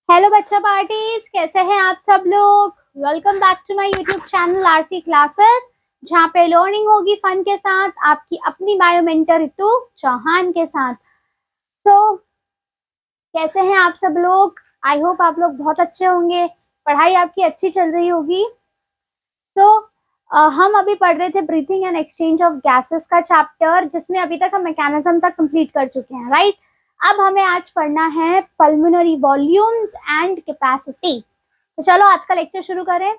Hello बच्चा parties, कैसे हैं आप सब लोग। Welcome back to my YouTube channel RC classes, जहाँ पे लर्निंग होगी फन के साथ, आपकी अपनी बायो मेंटर रितु चौहान के साथ। तो कैसे हैं आप सब लोग। आई होप आप लोग बहुत अच्छे होंगे, पढ़ाई आपकी अच्छी चल रही होगी। तो हम अभी पढ़ रहे थे breathing and exchange of gases का चैप्टर, जिसमें अभी तक हम मैकेनिज्म तक कंप्लीट कर चुके हैं, राइट। अब हमें आज पढ़ना है पल्मोनरी वॉल्यूम्स एंड कैपेसिटी। तो चलो आज का लेक्चर शुरू करें।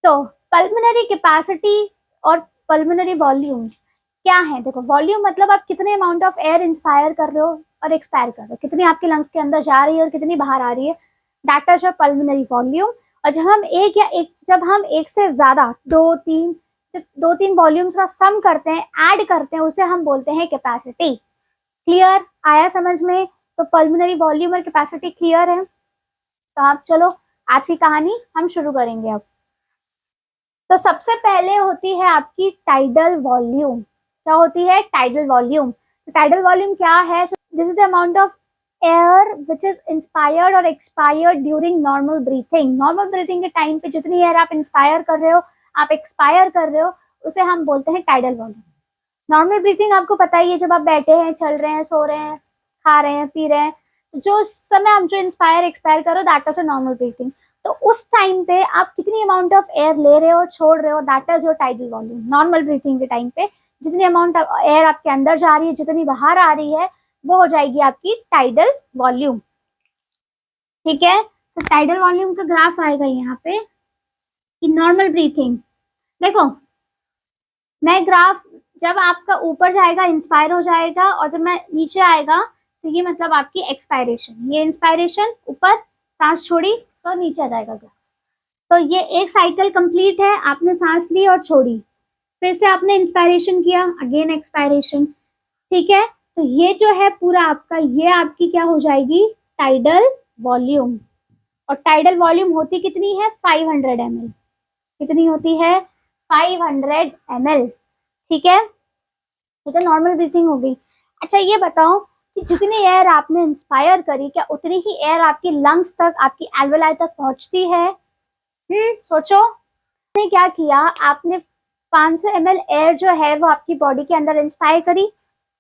तो पल्मोनरी कैपेसिटी और पल्मोनरी वॉल्यूम क्या है। देखो, वॉल्यूम मतलब आप कितने अमाउंट ऑफ एयर इंस्पायर कर रहे हो और एक्सपायर कर रहे हो, कितनी आपके लंग्स के अंदर जा रही है और कितनी बाहर आ रही है, that is your pulmonary volume. और जब हम एक से ज्यादा दो तीन वॉल्यूम्स का सम करते हैं, ऐड करते हैं, उसे हम बोलते हैं कैपेसिटी। क्लियर आया समझ में। तो पल्मोनरी वॉल्यूम और कैपेसिटी क्लियर है। तो आप चलो आज की कहानी हम शुरू करेंगे अब। तो सबसे पहले होती है आपकी टाइडल वॉल्यूम। क्या होती है? Tidal volume. तो टाइडल वॉल्यूम क्या है? This is the amount of air which is inspired और expired during normal breathing. Normal breathing के टाइम पे जितनी एयर आप इंस्पायर कर रहे हो, आप एक्सपायर कर रहे हो, उसे हम बोलते हैं टाइडल वॉल्यूम। नॉर्मल ब्रीथिंग आपको पता ही है, जब आप बैठे हैं, चल रहे हैं, सो रहे हैं, खा रहे हैं, पी रहे हैं, जो समय हम जो इंस्पायर एक्सपायर करो, that is a normal breathing. तो उस टाइम पे आप कितनी अमाउंट ऑफ एयर ले रहे हो, छोड़ रहे हो, that is your tidal volume. Normal breathing के टाइम पे जितनी अमाउंट ऑफ एयर आपके अंदर जा रही है, जितनी बाहर आ रही है, वो हो जाएगी आपकी टाइडल वॉल्यूम। ठीक है। तो टाइडल वॉल्यूम का ग्राफ आएगा यहाँ पे कि नॉर्मल ब्रीथिंग। देखो, मैं ग्राफ जब आपका ऊपर जाएगा इंस्पायर हो जाएगा, और जब मैं नीचे आएगा तो ये मतलब आपकी एक्सपायरेशन। ये इंस्पायरेशन, ऊपर सांस छोड़ी तो नीचे आ जाएगा ग्राफ। तो ये एक साइकिल कंप्लीट है, आपने सांस ली और छोड़ी, फिर से आपने इंस्पायरेशन किया, अगेन एक्सपायरेशन। ठीक है। तो ये जो है पूरा आपका, ये आपकी क्या हो जाएगी? Tidal volume. और टाइडल वॉल्यूम होती कितनी है? 500 ml। कितनी होती है? 500 ml। ठीक है। ये तो नॉर्मल ब्रीथिंग हो गई। अच्छा ये बताओ कि जितनी एयर आपने इंस्पायर करी, क्या उतनी ही एयर आपकी लंग्स तक, आपकी एल्वेलाई तक पहुंचती है? सोचो। आपने क्या किया? आपने 500 ml एयर जो है वो आपकी बॉडी के अंदर इंस्पायर करी।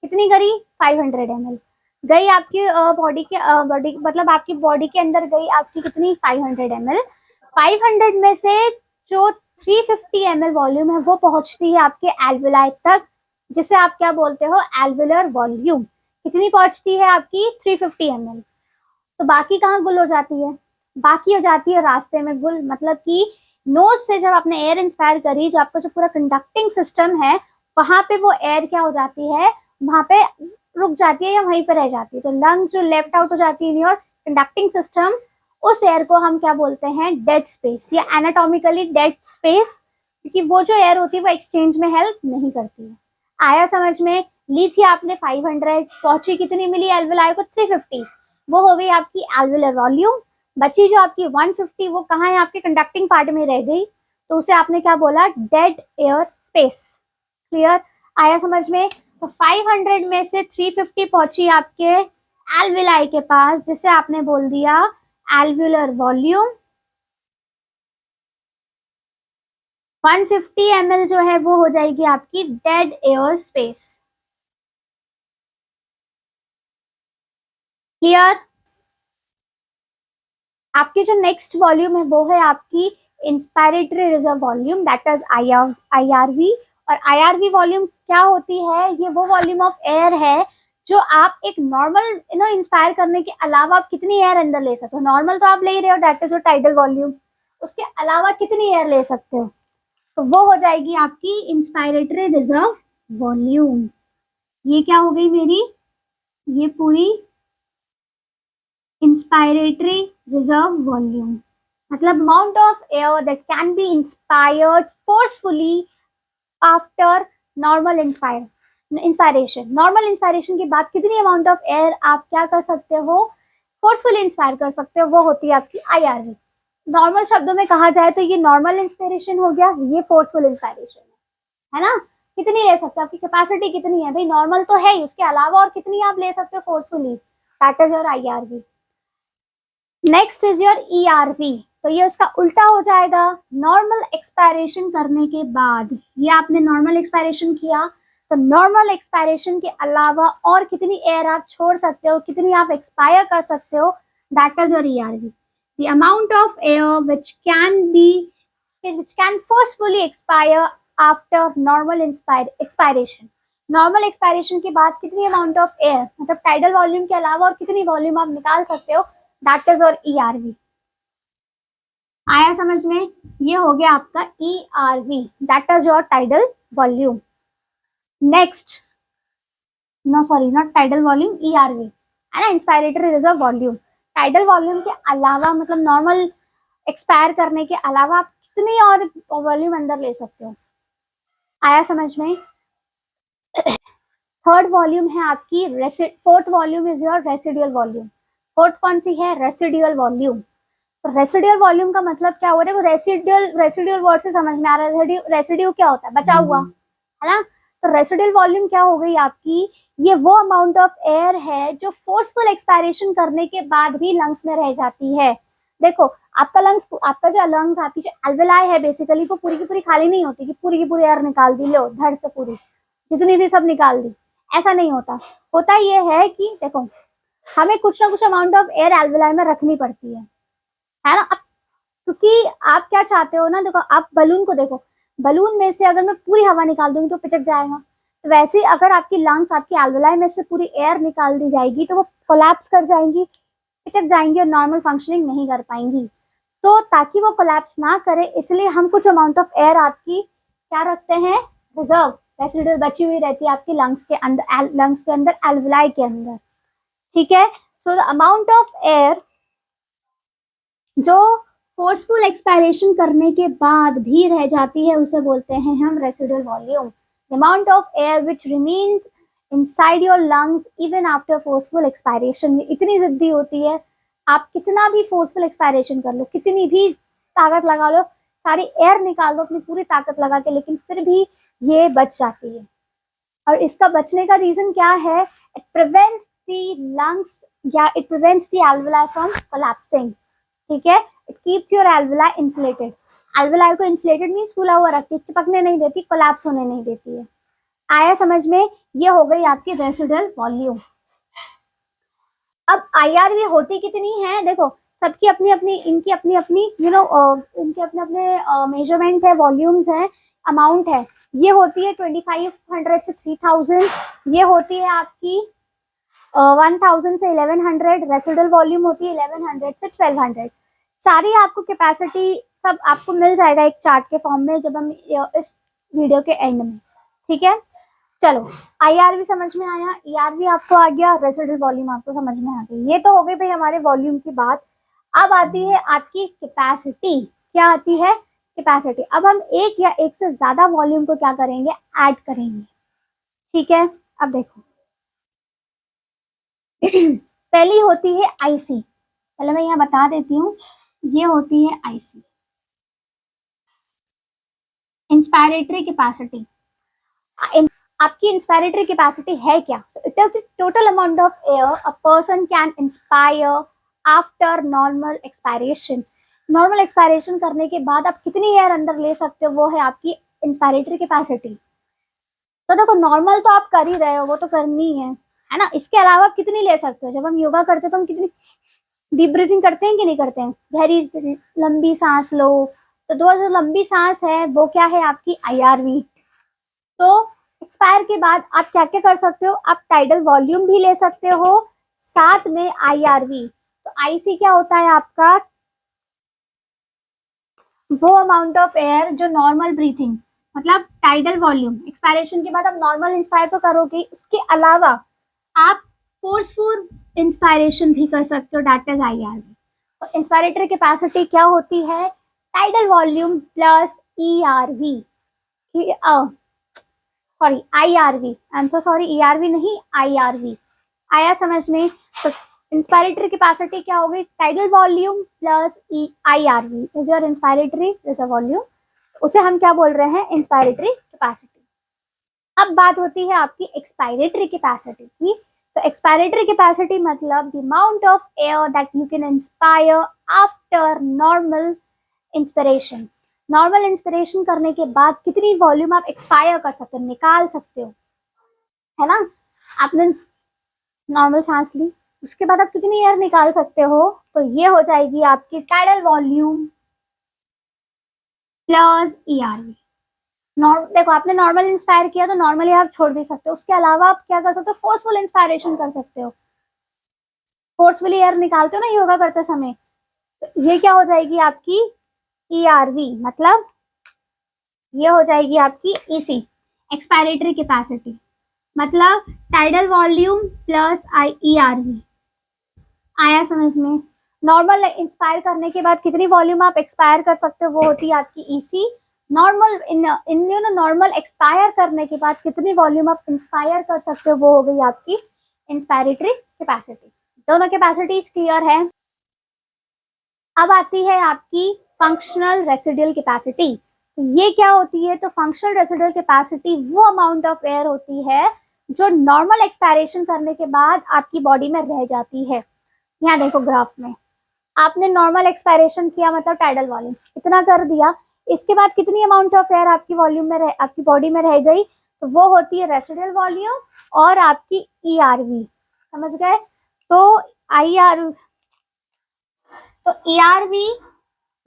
कितनी करी? 500 ml गई आपकी बॉडी के बॉडी मतलब आपकी बॉडी के अंदर गई आपकी कितनी? 500 ml। 500 में से जो 350 ml वॉल्यूम है वो पहुंचती है आपके एल्वेलाई तक, जिसे आप क्या बोलते हो? Alveolar volume. कितनी पहुंचती है आपकी? 350 ml। तो बाकी कहाँ गुल हो जाती है? बाकी हो जाती है रास्ते में गुल। मतलब कि नोज से जब आपने एयर इंस्पायर करी, जो आपका जो पूरा कंडक्टिंग सिस्टम है, वहां पे वो एयर क्या हो जाती है? वहां पे रुक जाती है या वहीं पे रह जाती है। तो लंग्स जो लेफ्ट आउट हो जाती है इन योर कंडक्टिंग सिस्टम, उस एयर को हम क्या बोलते हैं? डेड स्पेस या एनाटॉमिकली डेड स्पेस। क्योंकि वो जो एयर होती है वो एक्सचेंज में हेल्प नहीं करती है। आया समझ में। ली थी आपने 500, पहुंची कितनी मिली एल्वेलाई को? 350। वो हो गई आपकी एल्वेलर वॉल्यूम। बची जो आपकी 150, वो कहाँ है? आपके कंडक्टिंग पार्ट में रह गई, तो उसे आपने क्या बोला? Dead air space. क्लियर आया समझ में। तो 500 में से 350 पहुंची आपके एल्वेलाई के पास, जिसे आपने बोल दिया एल्वेलर वॉल्यूम। 150 ml जो है वो हो जाएगी आपकी डेड एयर स्पेस। क्लियर। आपकी जो नेक्स्ट वॉल्यूम है वो है आपकी inspiratory reserve volume, that is IRV. और आईआरवी वॉल्यूम क्या होती है? ये वो वॉल्यूम ऑफ एयर है जो आप एक नॉर्मल इंस्पायर करने के अलावा आप कितनी एयर अंदर ले सकते हो। नॉर्मल तो आप ले ही रहे हो, that is your tidal volume. उसके अलावा कितनी एयर ले सकते हो? तो वो हो जाएगी आपकी इंस्पायरेटरी रिजर्व वॉल्यूम। ये क्या हो गई मेरी? ये पूरी इंस्पायरेटरी रिजर्व वॉल्यूम, मतलब amount of air that can B inspired forcefully after normal inspiration. Normal inspiration के बाद कितनी अमाउंट ऑफ एयर आप क्या कर सकते हो? फोर्सफुली इंस्पायर कर सकते हो, वो होती है आपकी आईआरवी। नॉर्मल शब्दों में कहा जाए तो ये नॉर्मल इंस्पिरेशन हो गया, ये फोर्सफुल इंस्पायरेशन है ना। कितनी ले सकते हो? आपकी कैपेसिटी कितनी है भाई? नॉर्मल तो है ही, उसके अलावा और कितनी आप ले सकते हो forcefully? That is your IRV. Next is your ERV, तो ये उसका उल्टा हो जाएगा। नॉर्मल एक्सपायरेशन करने के बाद, ये आपने नॉर्मल एक्सपायरेशन किया, तो नॉर्मल एक्सपायरेशन के अलावा और कितनी एयर आप छोड़ सकते हो, कितनी आप एक्सपायर कर सकते हो, that is your ERV. The amount of air which can forcefully expire after normal expiration। Normal expiration के बाद कितनी अमाउंट ऑफ एयर, मतलब टाइडल वॉल्यूम के अलावा और कितनी वॉल्यूम आप निकाल सकते हो, दैट इज और ईआरवी। आया समझ में? ये हो गया आपका ERV, that is your tidal volume. Next, no sorry, not tidal volume, ERV है ना, inspiratory reserve volume. Tidal volume के अलावा, मतलब नॉर्मल एक्सपायर करने के अलावा आप कितनी और वॉल्यूम अंदर ले सकते हो। आया समझ में? थर्ड वॉल्यूम है आपकी fourth volume is your residual volume. Fourth कौन सी है? Residual volume. तो रेसिडुअल वॉल्यूम का मतलब क्या हुआ? देखो, रेसिडुअल वर्ड से समझ में आ रहा है, रेसिड्यू क्या होता है? बचा हुआ, है ना। तो रेसिडुअल वॉल्यूम क्या हो गई आपकी? ये वो अमाउंट ऑफ एयर है जो फोर्सफुल एक्सपायरेशन करने के बाद भी लंग्स में रह जाती है। देखो, आपका जो लंग्स, आपकी जो एल्वेलाई है बेसिकली, वो पूरी की पूरी खाली नहीं होती कि पूरी की पूरी एयर निकाल दी, लो धड़ से पूरी जितनी थी सब निकाल दी, ऐसा नहीं होता। होता ये है कि देखो, हमें कुछ ना कुछ अमाउंट ऑफ एयर एल्वेलाई में रखनी पड़ती है ना। अब क्योंकि आप क्या चाहते हो ना, देखो आप बलून को देखो, बलून में से अगर मैं पूरी हवा निकाल दूंगी तो पिचक जाएगा। तो वैसे ही अगर आपकी लंग्स, आपकी एल्वेलाई में से पूरी एयर निकाल दी जाएगी तो वो कोलैप्स कर जाएंगी, पिचक जाएंगी और नॉर्मल फंक्शनिंग नहीं कर पाएंगी। तो ताकि वो कोलैप्स ना करे, इसलिए हम कुछ अमाउंट ऑफ एयर आपकी क्या रखते हैं? रिजर्व, रेसिडुअल बची हुई रहती है आपकी लंग्स के अंदर, एल्वेलाई के अंदर। ठीक है। So the amount of air जो फोर्सफुल एक्सपायरेशन करने के बाद भी रह जाती है, उसे बोलते हैं हम residual volume. Amount of air which remains inside your lungs even after forceful expiration. इतनी जिद्दी होती है, आप कितना भी फोर्सफुल एक्सपायरेशन कर लो, कितनी भी ताकत लगा लो, सारी एयर निकाल दो अपनी पूरी ताकत लगा के, लेकिन फिर भी ये बच जाती है। और इसका बचने का रीजन क्या है? इट प्रिवेंट्स द लंग्स या it prevents the alveoli from collapsing. ठीक है। It keeps your alveoli inflated. Alveoli को इन्फ्लेटेड मीन्स फूला हुआ रखती है, चिपकने नहीं देती, कोलैप्स होने नहीं देती है। आया समझ में? ये हो गई आपकी रेसिडुअल वॉल्यूम। अब आईआरवी होती कितनी है? देखो, सबकी अपनी अपनी, इनकी अपनी अपनी इनके अपने अपने मेजरमेंट है, वॉल्यूम्स है, अमाउंट है। ये होती है 2500 से 3000, ये होती है आपकी 1000 से 1100, रेसिडुअल वॉल्यूम होती है 1100 से 1200। सारी आपको कैपेसिटी सब आपको मिल जाएगा एक चार्ट के फॉर्म में जब हम इस वीडियो के एंड में। ठीक है। चलो, आईआरवी समझ में आया, ईआरवी आपको आ गया, रेसिडुअल वॉल्यूम आपको समझ में आ गई। ये तो हो गई भाई हमारे वॉल्यूम की बात। अब आती है आपकी कैपेसिटी। क्या आती है? कैपेसिटी। अब हम एक या एक से ज्यादा वॉल्यूम को क्या करेंगे? ऐड करेंगे। ठीक है। अब देखो, पहली होती है आईसी। पहले मैं यहाँ बता देती हूँ, ये होती है आईसी, इंस्पायरेटरी कैपेसिटी। आपकी इंस्पायरेटरी कैपेसिटी है क्या? It is the total amount of air a person can inspire after normal expiration. Normal expiration करने के बाद आप कितनी एयर अंदर ले सकते हो, वो है आपकी इंस्पायरेटरी कैपेसिटी। तो देखो, नॉर्मल तो आप कर ही रहे हो, वो तो करनी है ना। इसके अलावा आप कितनी ले सकते हो? जब हम योगा करते हैं तो हम कितनी डीप ब्रीथिंग करते हैं कि नहीं करते हैं? गहरी लंबी सांस लो। तो जो लंबी सांस है वो क्या है? आपकी आईआरवी। तो एक्सपायर के बाद आप क्या क्या कर सकते हो? आप टाइडल वॉल्यूम भी ले सकते हो, साथ में आईआरवी। तो आईसी क्या होता है आपका? वो अमाउंट ऑफ एयर जो नॉर्मल ब्रीथिंग, मतलब टाइडल वॉल्यूम, एक्सपायरेशन के बाद आप नॉर्मल इंस्पायर तो करोगे, उसके अलावा आप फोर्सफुल इंस्पायरेशन भी कर सकते हो, दैट इज आईआरवी। तो इंस्पायरेटरी कैपेसिटी क्या होती है? Tidal volume plus ERV, sorry IRV, I am so sorry, ERV नहीं, आईआरवी। आया समझ में? तो इंस्पायरेटरी कैपेसिटी क्या होगी? Tidal volume plus IRV is your inspiratory reserve volume. उसे हम क्या बोल रहे हैं? Inspiratory capacity. अब बात होती है आपकी एक्सपायरेटरी कैपेसिटी की। तो एक्सपायरेटरी कैपेसिटी मतलब the amount of air that you can inspire after normal inspiration. Normal inspiration करने के बाद कितनी वॉल्यूम आप एक्सपायर कर सकते हो, निकाल सकते हो, है ना। आपने नॉर्मल सांस ली, उसके बाद आप कितनी एयर निकाल सकते हो, तो ये हो जाएगी आपकी टाइडल वॉल्यूम प्लस ईआरवी। देखो आपने नॉर्मल इंस्पायर किया तो नॉर्मली आप छोड़ भी सकते हो, उसके अलावा आप क्या कर सकते हो, फोर्सफुल इंस्पायरेशन कर सकते हो। फोर्सफुली एयर निकालते हो ना योगा करते समय, तो ये क्या हो जाएगी आपकी ईआरवी, मतलब ये हो जाएगी आपकी ईसी, एक्सपायरेटरी कैपेसिटी, मतलब टाइडल वॉल्यूम प्लस आई ईआरवी। आया समझ में। नॉर्मल इंस्पायर करने के बाद कितनी वॉल्यूम आप एक्सपायर कर सकते हो वो होती है आपकी EC. Normal in normal expire करने के बाद कितनी वॉल्यूम आप इंस्पायर कर सकते हो वो हो गई आपकी इंस्पायरेटरी कैपेसिटी। दोनों कैपेसिटीज क्लियर है। अब आती है आपकी फंक्शनल रेसिडुअल कैपेसिटी। ये क्या होती है, तो फंक्शनल रेसिडुअल कैपेसिटी वो अमाउंट ऑफ एयर होती है जो नॉर्मल एक्सपायरेशन करने के बाद आपकी बॉडी में रह जाती है। यहाँ देखो ग्राफ में, आपने नॉर्मल एक्सपायरेशन किया मतलब टाइडल वॉल्यूम इतना कर दिया, इसके बाद कितनी अमाउंट ऑफ एयर आपकी वॉल्यूम में आपकी बॉडी में रह गई, तो वो होती है रेसिडुअल वॉल्यूम और आपकी ईआरवी। समझ गए। तो आई आर तो ERV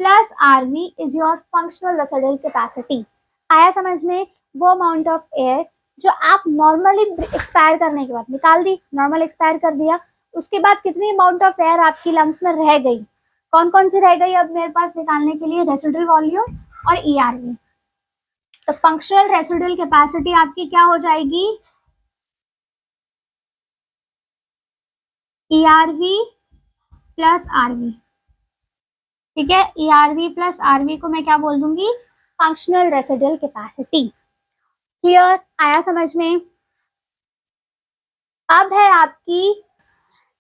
plus RV is your functional residual capacity. आया समझ में। वो अमाउंट ऑफ एयर जो आप नॉर्मली एक्सपायर करने के बाद निकाल दी, नॉर्मल एक्सपायर कर दिया, उसके बाद कितनी अमाउंट ऑफ एयर आपकी लंग्स में रह गई, कौन कौन सी रह गई अब मेरे पास निकालने के लिए, रेसिडुअल वॉल्यूम और ईआरवी। तो फंक्शनल रेसिडुअल कैपेसिटी आपकी क्या हो जाएगी, ईआरवी प्लस आरवी। ठीक है, ईआरवी प्लस आरवी को मैं क्या बोल दूंगी, फंक्शनल रेसिडुअल कैपेसिटी। क्लियर, आया समझ में। अब है आपकी,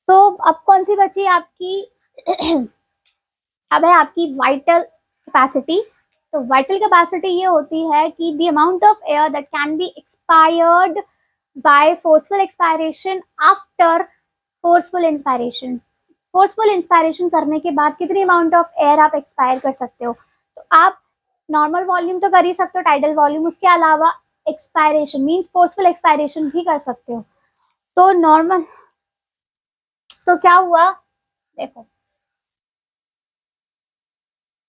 तो अब कौन सी बची आपकी अब है आपकी वाइटल कैपेसिटी। तो वाइटल कैपेसिटी ये होती है कि the amount of air that can be expired by forceful expiration after forceful inspiration. Forceful inspiration करने के बाद कितनी अमाउंट ऑफ एयर आप एक्सपायर कर सकते हो, तो आप नॉर्मल वॉल्यूम तो कर ही सकते हो टाइडल वॉल्यूम, उसके अलावा एक्सपायरेशन मीन्स फोर्सफुल एक्सपायरेशन भी कर सकते हो। तो नॉर्मल, तो क्या हुआ देखो,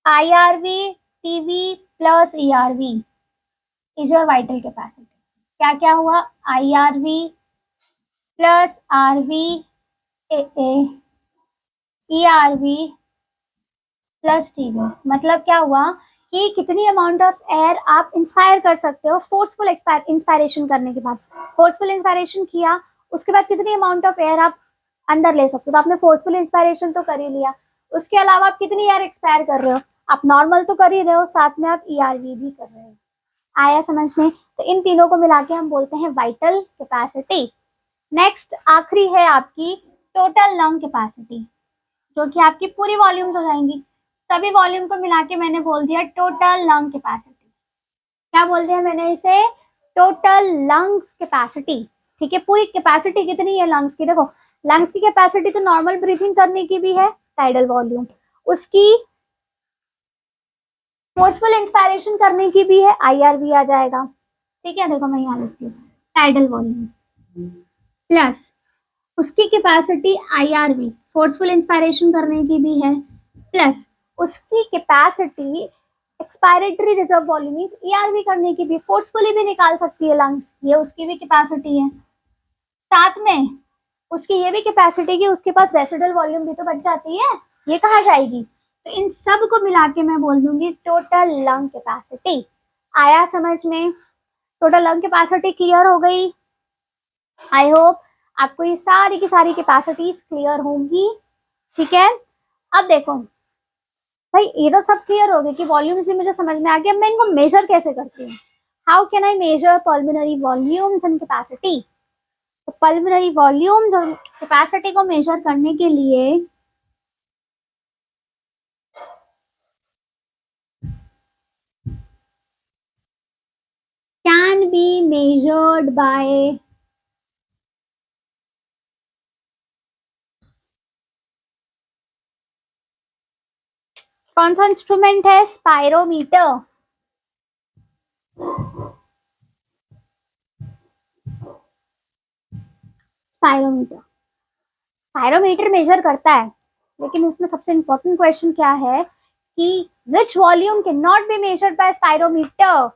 IRV TV plus ERV is your vital capacity. क्या क्या हुआ, IRV plus RV ERV plus TV, मतलब क्या हुआ कि कितनी अमाउंट ऑफ एयर आप इंस्पायर कर सकते हो फोर्सफुल इंस्पायरेशन करने के बाद। फोर्सफुल इंस्पायरेशन किया, उसके बाद कितनी अमाउंट ऑफ एयर आप अंदर ले सकते हो, तो आपने फोर्सफुल इंस्पायरेशन तो कर ही लिया, उसके अलावा आप कितनी एयर एक्सपायर कर रहे हो, आप नॉर्मल तो कर ही रहे हो, साथ में आप ईआरवी भी कर रहे हो। आया समझ में। तो इन तीनों को मिला के हम बोलते हैं वाइटल कैपेसिटी। नेक्स्ट आखिरी है आपकी टोटल लंग कैपेसिटी, जो कि आपकी पूरी वॉल्यूम्स हो जाएंगी। सभी वॉल्यूम को मिला के मैंने बोल दिया टोटल लंग कैपेसिटी। क्या बोलते हैं मैंने इसे, टोटल लंग्स कैपेसिटी। ठीक है, पूरी कैपेसिटी कितनी है लंग्स की, देखो लंग्स की कैपेसिटी तो नॉर्मल ब्रीथिंग करने की भी है टाइडल वॉल्यूम, उसकी फोर्सफुल इंस्पायरेशन करने की भी है आईआरवी आ जाएगा। ठीक है, देखो मैं यहाँ लिखती हूँ टाइडल वॉल्यूम प्लस उसकी कैपेसिटी आईआरवी फोर्सफुल इंस्पायरेशन करने की भी है, प्लस उसकी capacity expiratory reserve volume ERV करने की भी, फोर्सफुली भी निकाल सकती है लंग्स, ये उसकी भी कैपेसिटी है। साथ में उसकी ये भी कैपेसिटी कि उसके पास रेसिडुअल वॉल्यूम भी तो बच जाती है, ये कहा जाएगी। तो इन सब को मिला के मैं बोल दूंगी टोटल लंग कैपेसिटी। आया समझ में। टोटल लंग कैपेसिटी क्लियर हो गई। आई होप आपको ये सारी की सारी कैपेसिटीज क्लियर होंगी। ठीक है, अब देखो भाई ये तो सब क्लियर हो गया कि वॉल्यूम्स भी मुझे समझ में आ गया, मैं इनको मेजर कैसे करती हूँ, how can I measure pulmonary volumes and capacity. तो पल्मोनरी वॉल्यूम्स और कैपेसिटी को मेजर करने के लिए can be measured by कौन सा इंस्ट्रूमेंट है? स्पायरोमीटर। स्पायरोमीटर, स्पायरोमीटर मेजर करता है, लेकिन उसमें सबसे इंपॉर्टेंट क्वेश्चन क्या है कि which volume can not be measured by spirometer.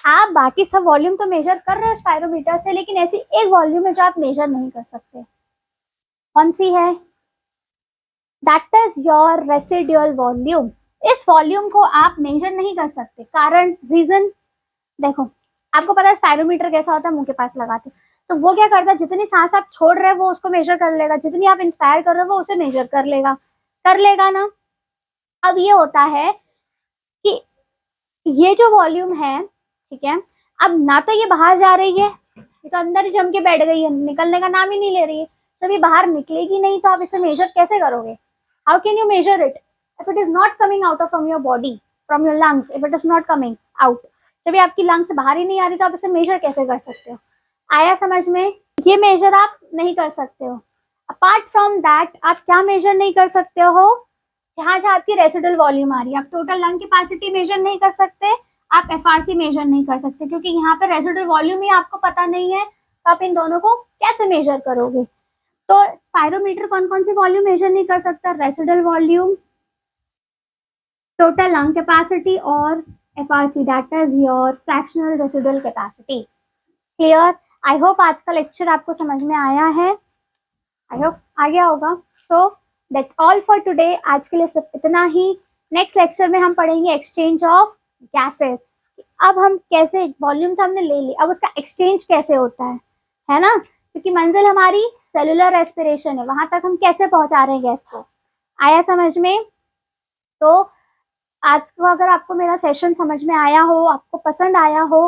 आप बाकी सब वॉल्यूम तो मेजर कर रहे हो स्पायरोमीटर से, लेकिन ऐसी एक वॉल्यूम है जो आप मेजर नहीं कर सकते। कौन सी है? That is your residual volume. इस वॉल्यूम को आप मेजर नहीं कर सकते। कारण, रीजन, देखो आपको पता है स्पायरोमीटर कैसा होता है, मुंह के पास लगाते, तो वो क्या करता है, जितनी सांस आप छोड़ रहे हो वो उसको मेजर कर लेगा, जितनी आप इंस्पायर कर रहे हो वो उसे मेजर कर लेगा ना। अब ये होता है कि ये जो वॉल्यूम है, ठीक है, अब ना तो ये बाहर जा रही है, ये तो अंदर ही जम के बैठ गई है, निकलने का नाम ही नहीं ले रही है। जब ये बाहर निकलेगी नहीं तो आप इसे मेजर कैसे करोगे? How can you measure it if it is not coming out from your body, from your lungs, if it is not coming out? जब ये आपकी लंग से बाहर ही नहीं आ रही तो आप इसे मेजर कैसे कर सकते हो? आया समझ में? ये मेजर आप नहीं कर सकते हो। अपार्ट फ्रॉम दैट आप क्या मेजर नहीं कर सकते हो? जहां जहां आपकी रेसिडुअल वॉल्यूम आ रही है, आप टोटल लंग कैपेसिटी मेजर नहीं कर सकते, आप एफआरसी मेजर नहीं कर सकते, क्योंकि यहाँ पे रेसिडुअल वॉल्यूम ही आपको पता नहीं है, तो आप इन दोनों को कैसे मेजर करोगे? तो स्पायरोमीटर कौन कौन सी वॉल्यूम मेजर नहीं कर सकता? Residual volume, total lung capacity और FRC, that is your fractional residual capacity. Clear? I hope आज का लेक्चर आपको समझ में आया है, आई होप आ गया होगा। So that's all for today. आज के लिए सिर्फ इतना ही। नेक्स्ट लेक्चर में हम पढ़ेंगे एक्सचेंज ऑफ गैसेस। अब हम कैसे, वॉल्यूम तो हमने ले ली, अब उसका एक्सचेंज कैसे होता है ना, क्योंकि मंजिल हमारी सेलुलर रेस्पिरेशन है, वहां तक हम कैसे पहुंचा रहे हैं गैस को। आया समझ में? तो आज को अगर आपको मेरा सेशन समझ में आया हो, आपको पसंद आया हो,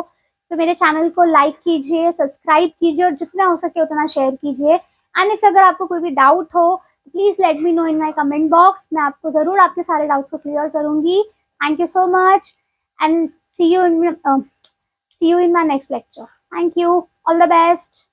तो मेरे चैनल को लाइक कीजिए, सब्सक्राइब कीजिए और जितना हो सके उतना शेयर कीजिए। एंड इफ अगर आपको कोई भी डाउट हो, please let me know in my comment box. मैं आपको जरूर आपके सारे डाउट्स को क्लियर करूंगी। Thank you so much and see you in my next lecture. Thank you, all the best.